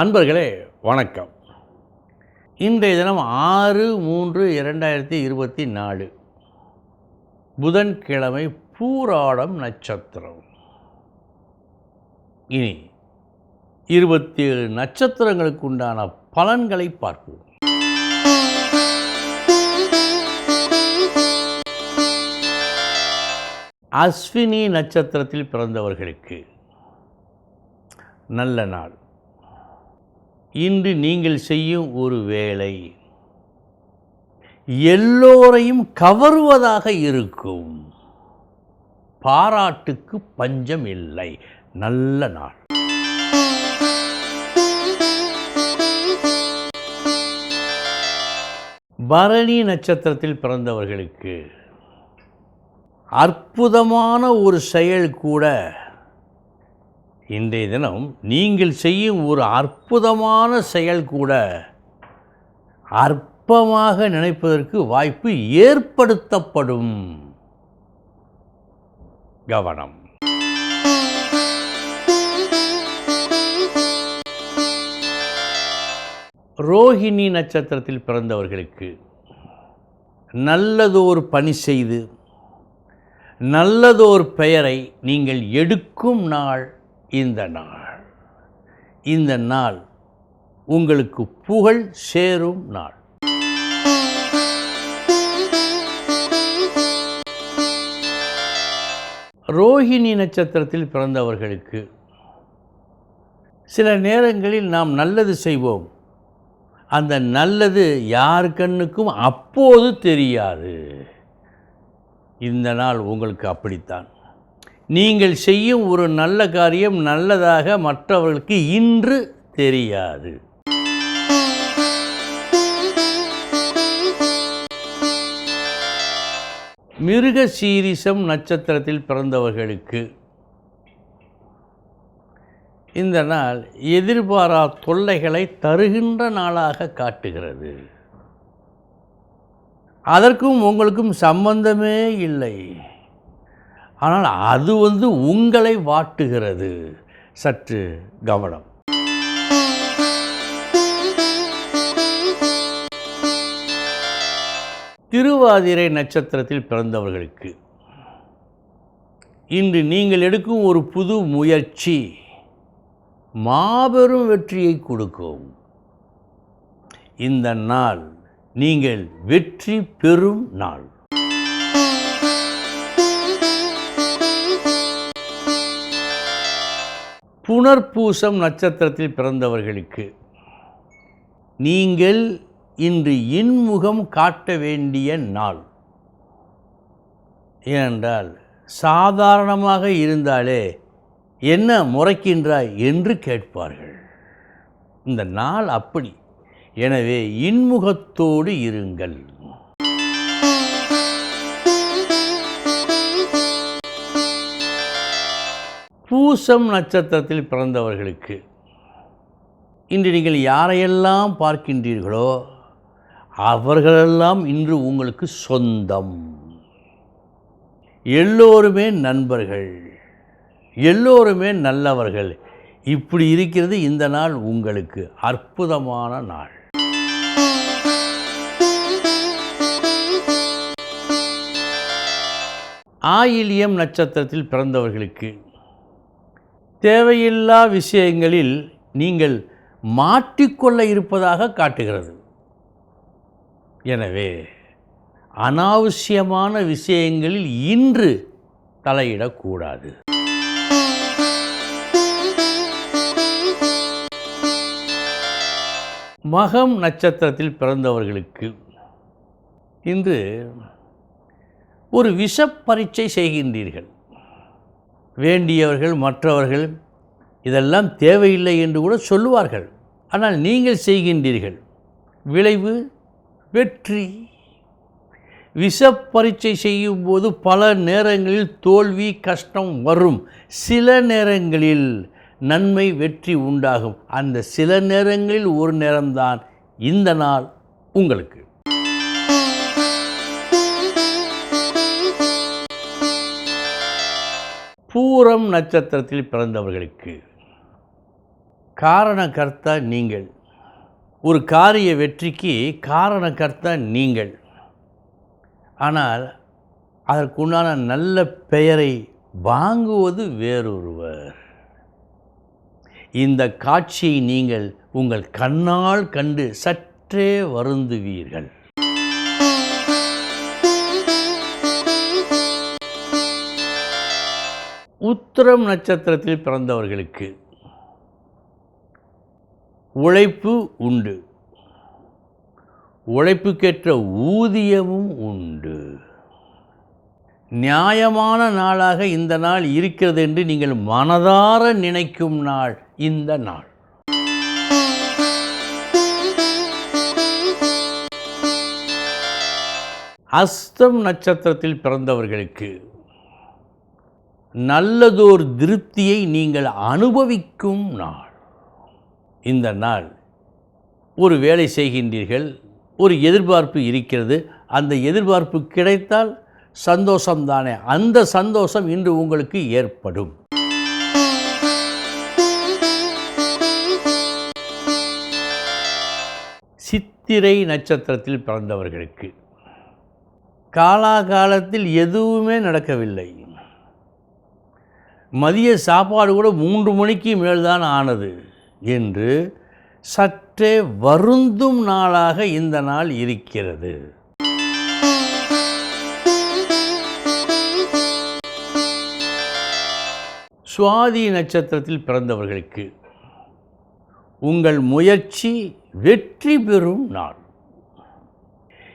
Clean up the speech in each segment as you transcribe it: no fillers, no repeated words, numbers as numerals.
அன்பர்களே வணக்கம். இன்றைய தினம் 6/3/2024 புதன்கிழமை, பூராடம் நட்சத்திரம். இனி 27 நட்சத்திரங்களுக்கு உண்டான பலன்களை பார்ப்போம். அஸ்வினி நட்சத்திரத்தில் பிறந்தவர்களுக்கு நல்ல நாள். இன்று நீங்கள் செய்யும் ஒரு வேலை எல்லோரையும் கவருவதாக இருக்கும். பாராட்டுக்கு பஞ்சம் இல்லை. நல்ல நாள். பரணி நட்சத்திரத்தில் பிறந்தவர்களுக்கு அற்புதமான ஒரு செயல் கூட. இன்றைய தினம் நீங்கள் செய்யும் ஒரு அற்புதமான செயல் கூட அற்பமாக நினைப்பதற்கு வாய்ப்பு ஏற்படுத்தப்படும். கவனம். ரோஹிணி நட்சத்திரத்தில் பிறந்தவர்களுக்கு நல்லதோர் பணி செய்து நல்லதோர் பெயரை நீங்கள் எடுக்கும் நாள் இந்த நாள். இந்த நாள் உங்களுக்கு புகழ் சேரும் நாள். ரோஹிணி நட்சத்திரத்தில் பிறந்தவர்களுக்கு சில நேரங்களில் நாம் நல்லது செய்வோம். அந்த நல்லது யார் கண்ணுக்கும் அப்போது தெரியாது. இந்த நாள் உங்களுக்கு அப்படித்தான். நீங்கள் செய்யும் ஒரு நல்ல காரியம் நல்லதாக மற்றவர்களுக்கு இன்று தெரியாது. மிருகசீரிஷம் நட்சத்திரத்தில் பிறந்தவர்களுக்கு இந்த நாள் எதிர்பாரா தொல்லைகளை தருகின்ற நாளாக காட்டுகிறது. அதற்கும் உங்களுக்கும் சம்பந்தமே இல்லை. ஆனால் அது உங்களை வாட்டுகிறது. சற்று கவனம். திருவாதிரை நட்சத்திரத்தில் பிறந்தவர்களுக்கு இன்று நீங்கள் எடுக்கும் ஒரு புது முயற்சி மாபெரும் வெற்றியை கொடுக்கும். இந்த நாள் நீங்கள் வெற்றி பெறும் நாள். புனர்பூசம் நட்சத்திரத்தில் பிறந்தவர்களுக்கு நீங்கள் இன்று இன்முகம் காட்ட வேண்டிய நாள். ஏனென்றால் சாதாரணமாக இருந்தாலே என்ன முறைக்கின்றாய் என்று கேட்பார்கள். இந்த நாள் அப்படி. எனவே இன்முகத்தோடு இருங்கள். பூசம் நட்சத்திரத்தில் பிறந்தவர்களுக்கு இன்று நீங்கள் யாரையெல்லாம் பார்க்கின்றீர்களோ அவர்களெல்லாம் இன்று உங்களுக்கு சொந்தம். எல்லோருமே நண்பர்கள், எல்லோருமே நல்லவர்கள். இப்படி இருக்கிறது இந்த நாள் உங்களுக்கு அற்புதமான நாள். ஆயில்யம் நட்சத்திரத்தில் பிறந்தவர்களுக்கு தேவையில்லா விஷயங்களில் நீங்கள் மாட்டிக்கொள்ள இருப்பதாக காட்டுகிறது. எனவே அனாவசியமான விஷயங்களில் இன்று தலையிடக்கூடாது. மகம் நட்சத்திரத்தில் பிறந்தவர்களுக்கு இன்று ஒரு விஷ பரீட்சை செய்கின்றீர்கள். வேண்டியவர்கள் மற்றவர்கள் இதெல்லாம் தேவையில்லை என்று கூட சொல்லுவார்கள். ஆனால் நீங்கள் செய்கின்றீர்கள். விளைவு வெற்றி. விஷ பரீட்சை செய்யும்போது பல நேரங்களில் தோல்வி கஷ்டம் வரும். சில நேரங்களில் நன்மை வெற்றி உண்டாகும். அந்த சில நேரங்களில் ஒரு நேரம்தான் இந்த நாள் உங்களுக்கு. பூரம் நட்சத்திரத்தில் பிறந்தவர்களுக்கு காரணகர்த்தா நீங்கள். ஒரு காரிய வெற்றிக்கு காரணகர்த்தா நீங்கள். ஆனால் அதற்குண்டான நல்ல பெயரை வாங்குவது வேறொருவர். இந்த காட்சியை நீங்கள் உங்கள் கண்ணால் கண்டு சற்றே வருந்துவீர்கள். உத்திரம் நட்சத்திரத்தில் பிறந்தவர்களுக்கு உழைப்பு உண்டு, உழைப்புக்கேற்ற ஊதியமும் உண்டு. நியாயமான நாளாக இந்த நாள் இருக்கிறது என்று நீங்கள் மனதார நினைக்கும் நாள் இந்த நாள். அஸ்தம் நட்சத்திரத்தில் பிறந்தவர்களுக்கு நல்லதோர் திருப்தியை நீங்கள் அனுபவிக்கும் நாள். இந்த நாள் ஒரு வேலை செய்கின்றீர்கள், ஒரு எதிர்பார்ப்பு இருக்கிறது, அந்த எதிர்பார்ப்பு கிடைத்தால் சந்தோஷம்தானே, அந்த சந்தோஷம் இன்று உங்களுக்கு ஏற்படும். சித்திரை நட்சத்திரத்தில் பிறந்தவர்களுக்கு காலாகாலத்தில் எதுவுமே நடக்கவில்லை. மதிய சாப்பாடு கூட 3 மணிக்கு மேல்தான் ஆனது என்று சற்றே வருந்தும் நாளாக இந்த நாள் இருக்கிறது. சுவாதி நட்சத்திரத்தில் பிறந்தவர்களுக்கு உங்கள் முயற்சி வெற்றி பெறும் நாள்.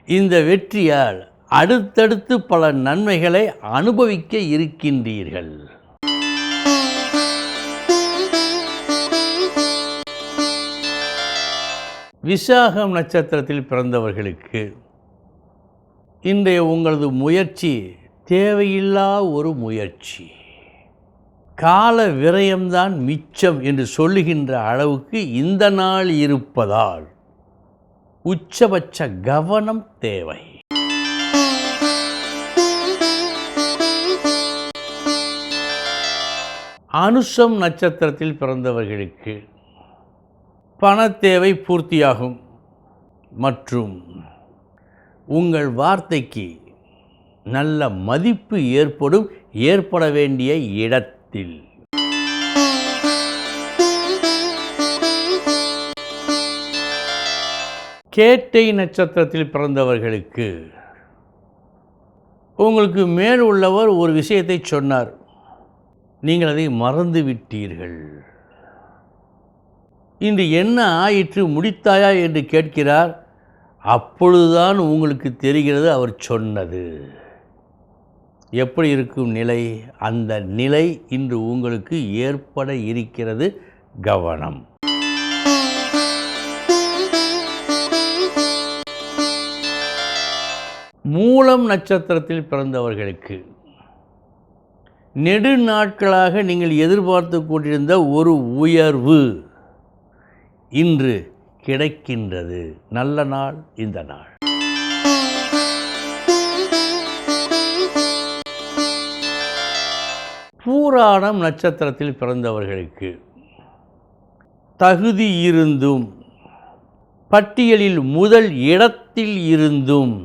இந்த வெற்றியால் அடுத்தடுத்து பல நன்மைகளை அனுபவிக்க இருக்கின்றீர்கள். விசாகம் நட்சத்திரத்தில் பிறந்தவர்களுக்கு இன்றைய உங்களது முயற்சி தேவையில்லா ஒரு முயற்சி. கால விரயம்தான் மிச்சம் என்று சொல்லுகின்ற அளவுக்கு இந்த நாள் இருப்பதால் உச்சபட்ச கவனம் தேவை. அனுஷம் நட்சத்திரத்தில் பிறந்தவர்களுக்கு பணத்தேவை பூர்த்தியாகும் மற்றும் உங்கள் வார்த்தைக்கு நல்ல மதிப்பு ஏற்பட வேண்டிய இடத்தில். கேட்டை நட்சத்திரத்தில் பிறந்தவர்களுக்கு உங்களுக்கு மேல் உள்ளவர் ஒரு விஷயத்தை சொன்னார், நீங்கள் அதை மறந்து விட்டீர்கள். இன்று என்ன ஆயிற்று, முடித்தாயா என்று கேட்கிறார். அப்பொழுதுதான் உங்களுக்கு தெரிகிறது அவர் சொன்னது. எப்படி இருக்கும் நிலை? அந்த நிலை இன்று உங்களுக்கு ஏற்பட இருக்கிறது. கவனம். மூலம் நட்சத்திரத்தில் பிறந்தவர்களுக்கு நெடுநாட்களாக நீங்கள் எதிர்பார்த்து கொண்டிருந்த ஒரு உயர்வு இன்று கிடைக்கின்றது. நல்ல நாள் இந்த நாள். பூராடம் நட்சத்திரத்தில் பிறந்தவர்களுக்கு தகுதி இருந்தும் பட்டியலில் முதல் இடத்தில் இருந்தும்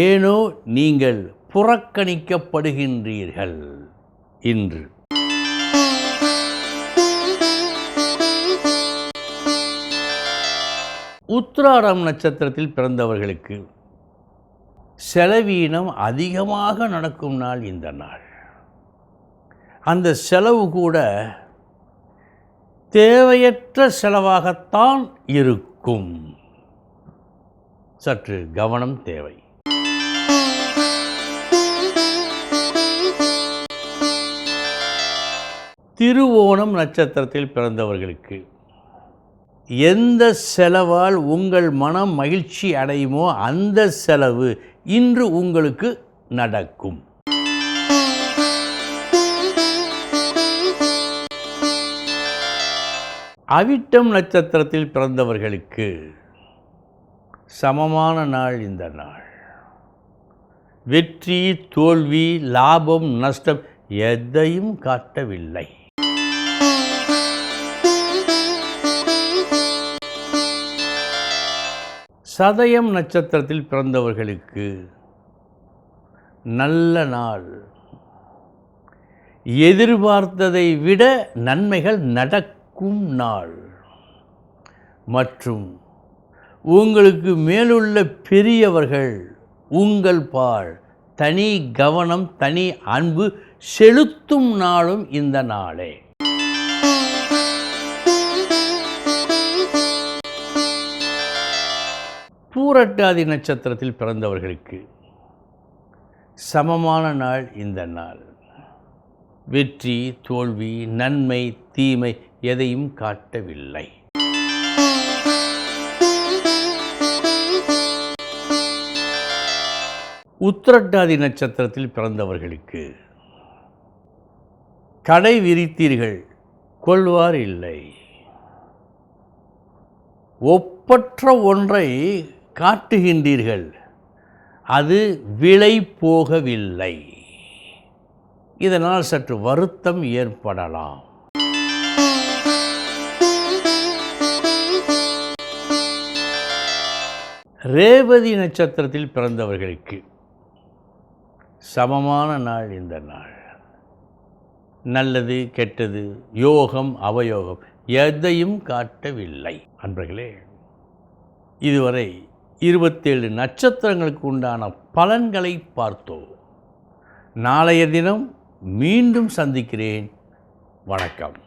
ஏனோ நீங்கள் புறக்கணிக்கப்படுகின்றீர்கள் இன்று. உத்திராடம் நட்சத்திரத்தில் பிறந்தவர்களுக்கு செலவீனம் அதிகமாக நடக்கும் நாள் இந்த நாள். அந்த செலவு கூட தேவையற்ற செலவாகத்தான் இருக்கும். சற்று கவனம் தேவை. திருவோணம் நட்சத்திரத்தில் பிறந்தவர்களுக்கு எந்த செலவால் உங்கள் மனம் மகிழ்ச்சி அடையுமோ அந்த செலவு இன்று உங்களுக்கு நடக்கும். அவிட்டம் நட்சத்திரத்தில் பிறந்தவர்களுக்கு சமமான நாள் இந்த நாள். வெற்றி, தோல்வி, லாபம், நஷ்டம் எதையும் காட்டவில்லை. சதயம் நட்சத்திரத்தில் பிறந்தவர்களுக்கு நல்ல நாள். எதிர்பார்த்ததை விட நன்மைகள் நடக்கும் நாள். மற்றும் உங்களுக்கு மேலுள்ள பெரியவர்கள் உங்கள் பால் தனி கவனம், தனி அன்பு செலுத்தும் நாளும் இந்த நாளே. பூரட்டாதி நட்சத்திரத்தில் பிறந்தவர்களுக்கு சமமான நாள் இந்த நாள். வெற்றி, தோல்வி, நன்மை, தீமை எதையும் காட்டவில்லை. உத்திரட்டாதி நட்சத்திரத்தில் பிறந்தவர்களுக்கு கடை விரித்தீர்கள், கொள்வார் இல்லை. ஒப்பற்ற ஒன்றை காட்டுகின்றீர்கள், அது விலை போகவில்லை. இதனால் சற்று வருத்தம் ஏற்படலாம். ரேவதி நட்சத்திரத்தில் பிறந்தவர்களுக்கு சமமான நாள் இந்த நாள். நல்லது, கெட்டது, யோகம், அவயோகம் எதையும் காட்டவில்லை. அன்பர்களே, இதுவரை 27 நட்சத்திரங்களுக்கு உண்டான பலன்களை பார்த்தோம். நாளைய தினம் மீண்டும் சந்திக்கிறேன். வணக்கம்.